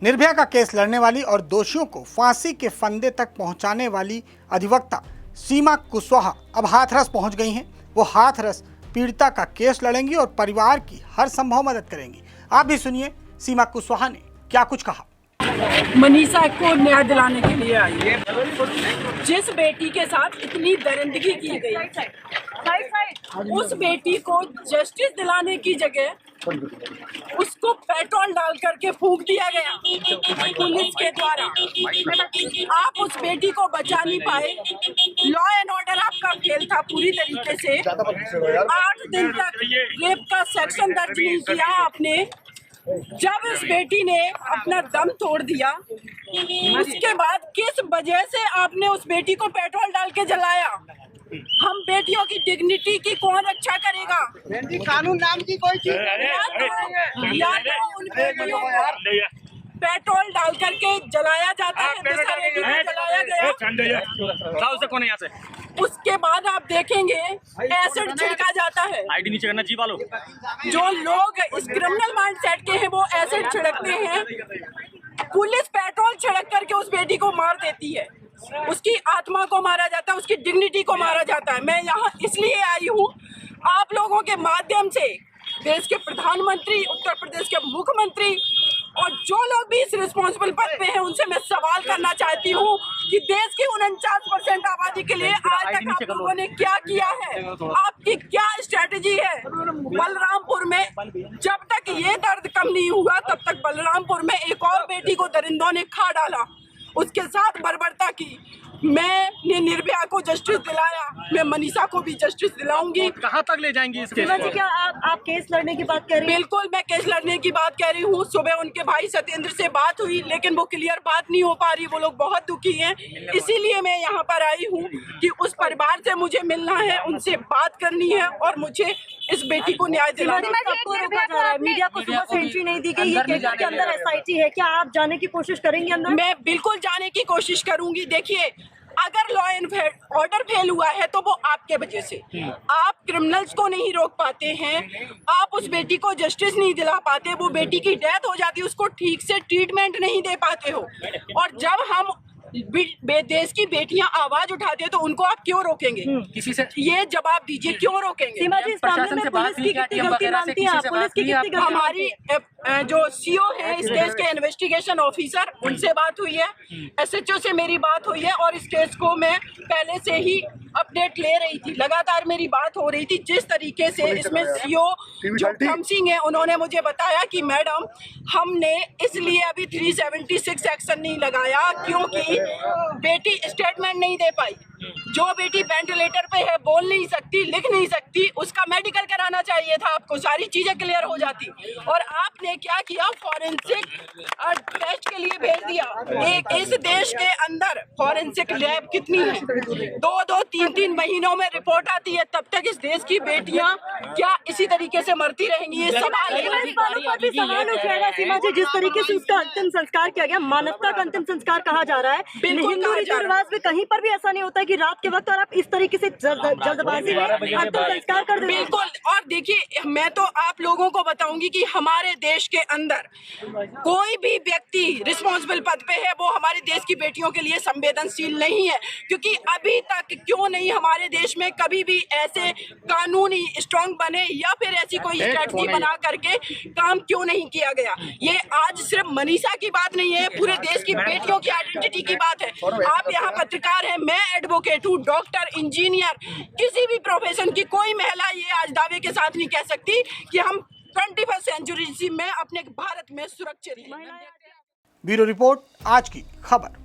निर्भया का केस लड़ने वाली और दोषियों को फांसी के फंदे तक पहुंचाने वाली अधिवक्ता सीमा कुशवाहा अब हाथरस पहुंच गई हैं। वो हाथरस पीड़िता का केस लड़ेंगी और परिवार की हर संभव मदद करेंगी। आप भी सुनिए सीमा कुशवाहा ने क्या कुछ कहा। मनीषा को न्याय दिलाने के लिए आई है। जिस बेटी के साथ इतनी दरिंदगी की गई, उस बेटी को जस्टिस दिलाने की जगह उसको पेट्रोल डाल करके फूंक दिया गया पुलिस के द्वारा। आप उस बेटी को बचा नहीं पाए। लॉ एंड ऑर्डर आपका फेल था पूरी तरीके से। 8 दिन तक रेप का सेक्शन दर्ज नहीं किया आपने। जब इस बेटी ने अपना दम तोड़ दिया, उसके बाद किस वजह से आपने उस बेटी को पेट्रोल डाल के जलाया? हम बेटियों की डिग्निटी की कौन रक्षा करेगा? कानून नाम की कोई चीज या तो उन बेटियों को पेट्रोल डाल करके जलाया जाता है, जलाया गया। उसके बाद आप देखेंगे एसिड छिड़का जाता है। आईडी नीचे करना जी वालों। जो लोग इस क्रिमिनल माइंडसेट के हैं वो एसिड छिड़कते हैं। पुलिस पेट्रोल छिड़क करके उस बेटी को मार देती है। उसकी आत्मा को मारा जाता है, उसकी डिग्निटी को मारा जाता है। मैं यहाँ इसलिए आई हूँ आप लोगों के माध्यम से देश के प्रधानमंत्री, उत्तर प्रदेश के मुख्यमंत्री और जो लोग भी इस रिस्पॉन्सिबल पद पे हैं उनसे मैं सवाल करना चाहती हूँ कि देश की 49% आबादी के लिए आज तक आप लोगों ने क्या किया है? आपकी क्या स्ट्रेटेजी है? बलरामपुर में जब तक ये दर्द कम नहीं हुआ तब तक बलरामपुर में एक और बेटी को दरिंदों ने खा डाला, उसके साथ बर्बरता की। मैंने निर्भया को जस्टिस दिलाया, मैं मनीषा को भी जस्टिस दिलाऊंगी। कहाँ तक ले जाएंगी इस केस को? क्या आप केस लड़ने की बात कर रही हैं? बिल्कुल मैं केस लड़ने की बात कह रही हूँ। सुबह उनके भाई सत्येंद्र से बात हुई लेकिन वो क्लियर बात नहीं हो पा रही। वो लोग बहुत दुखी हैं, इसीलिए मैं यहाँ पर आई हूँ कि उस परिवार से मुझे मिलना है, उनसे बात करनी है और मुझे इस बेटी को न्याय दिलाना है। आपको रोका जा रहा है, मीडिया को सुबह से एंट्री नहीं दी गई। ये केस के अंदर एसआईटी है, क्या आप जाने की कोशिश करेंगे अंदर? मैं बिल्कुल जाने की कोशिश करूंगी। देखिए, अगर लॉ एंड ऑर्डर फेल हुआ है तो वो आपके वजह से। आप क्रिमिनल्स को नहीं रोक पाते हैं, आप उस बेटी को जस्टिस नहीं दिला पाते, वो बेटी की डेथ हो जाती है, उसको ठीक से ट्रीटमेंट नहीं दे पाते हो। और जब हम देश की बेटियां आवाज उठाते हैं तो उनको आप क्यों रोकेंगे? किसी से ये जवाब दीजिए, क्यों रोकेंगे? सीमा जी, इस मामले में पुलिस की कितनी गलती मानती हैं आप? पुलिस की कितनी गलती? हमारी जो सीओ है इस केस के इन्वेस्टिगेशन ऑफिसर, उनसे बात हुई है, एसएचओ से मेरी बात हुई है और इस केस को मैं पहले से ही अपडेट ले रही थी। लगातार मेरी बात हो रही थी। जिस तरीके से इसमें सीओ जो खम सिंह है उन्होंने मुझे बताया कि मैडम हमने इसलिए अभी 376 एक्शन नहीं लगाया क्योंकि बेटी स्टेटमेंट नहीं दे पाई। जो बेटी वेंटिलेटर पे है, बोल नहीं सकती, लिख नहीं सकती, उसका मेडिकल कराना चाहिए था आपको, सारी चीजें क्लियर हो जाती। और आपने क्या किया? फॉरेंसिक टेस्ट के लिए भेज दिया। एक इस देश के अंदर फॉरेंसिक लैब कितनी है? 2-2, 3-3 महीनों में रिपोर्ट आती है। तब तक इस देश की बेटियां क्या इसी तरीके से मरती रहेंगी? ये सवाल है। सवाल उठेगा सीमा जी, जिस तरीके से उसका अंतिम संस्कार किया गया, मानवता का अंतिम संस्कार कहा जा रहा है। हिंदू रीति रिवाज में कहीं पर भी ऐसा नहीं होता है कि रात के वक्त और आप इस तरीके से जल्दबाजी में अंतिम संस्कार कर दें। बिल्कुल। और देखिए, मैं तो आप लोगों को बताऊंगी कि हमारे देश के अंदर कोई भी व्यक्ति रिस्पॉन्सिबल पद पे है वो हमारे देश की बेटियों के लिए संवेदनशील नहीं है। क्योंकि अभी तक क्यों नहीं हमारे देश में कभी भी ऐसे कानूनी स्ट्रॉन्ग बने या फिर ऐसी कोई स्ट्रेटजी बना करके काम क्यों नहीं किया गया? ये आज सिर्फ मनीषा की बात नहीं है, पूरे देश की बेटियों की आइडेंटिटी की बात है। आप यहाँ पत्रकार हैं, मैं एडवोकेट हूँ, डॉक्टर, इंजीनियर, किसी भी प्रोफेशन की कोई महिला ये आज दावे के साथ नहीं कह सकती कि हम 21st सेंचुरी में अपने भारत में सुरक्षित हैं। ब्यूरो रिपोर्ट, आज की खबर।